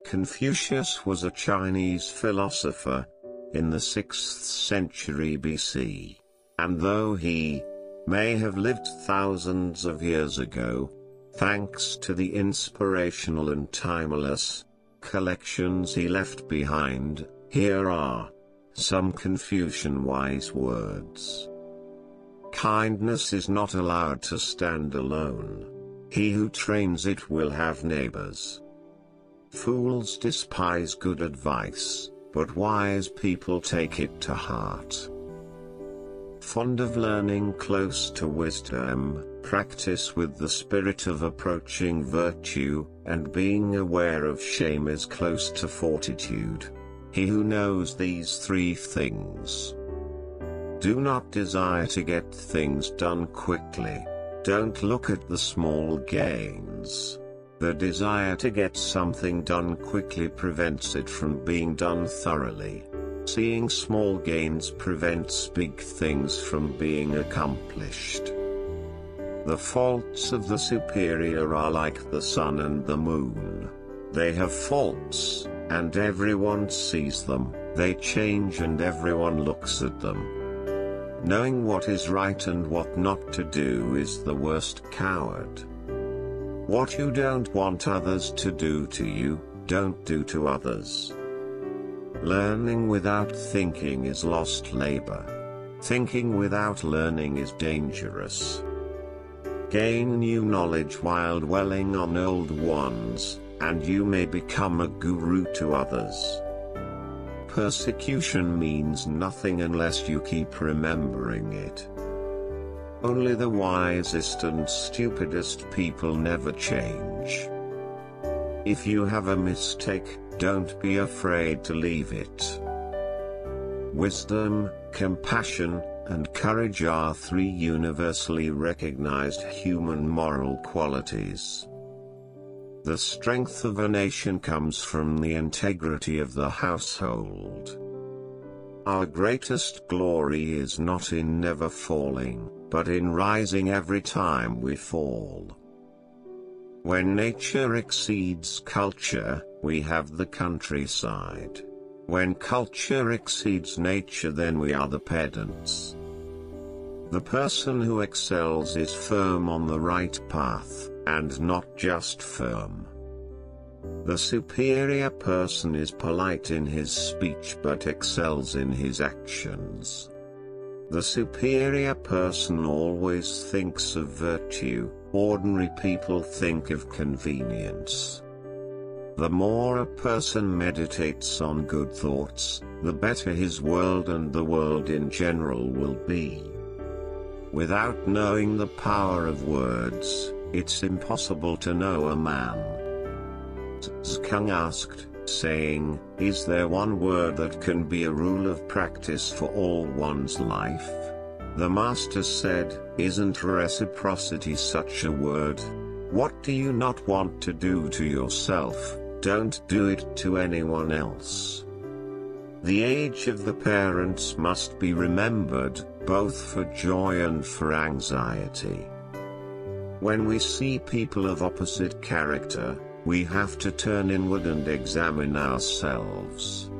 Confucius was a Chinese philosopher in the 6th century BC, and though he may have lived thousands of years ago, thanks to the inspirational and timeless collections he left behind, here are some Confucian wise words. Kindness is not allowed to stand alone. He who trains it will have neighbors. Fools despise good advice, but wise people take it to heart. Fond of learning, close to wisdom, practice with the spirit of approaching virtue, and being aware of shame is close to fortitude. He who knows these three things. Do not desire to get things done quickly. Don't look at the small gains. The desire to get something done quickly prevents it from being done thoroughly. Seeing small gains prevents big things from being accomplished. The faults of the superior are like the sun and the moon. They have faults, and everyone sees them. They change and everyone looks at them. Knowing what is right and what not to do is the worst coward. What you don't want others to do to you, don't do to others. Learning without thinking is lost labor. Thinking without learning is dangerous. Gain new knowledge while dwelling on old ones, and you may become a guru to others. Persecution means nothing unless you keep remembering it. Only the wisest and stupidest people never change. If you have a mistake, don't be afraid to leave it. Wisdom, compassion, and courage are three universally recognized human moral qualities. The strength of a nation comes from the integrity of the household. Our greatest glory is not in never falling, but in rising every time we fall. When nature exceeds culture, we have the countryside. When culture exceeds nature, then we are the pedants. The person who excels is firm on the right path, and not just firm. The superior person is polite in his speech but excels in his actions. The superior person always thinks of virtue, ordinary people think of convenience. The more a person meditates on good thoughts, the better his world and the world in general will be. Without knowing the power of words, it's impossible to know a man. K'ung asked, saying, "Is there one word that can be a rule of practice for all one's life?" The master said, "Isn't reciprocity such a word? What do you not want to do to yourself, don't do it to anyone else." The age of the parents must be remembered, both for joy and for anxiety. When we see people of opposite character, we have to turn inward and examine ourselves.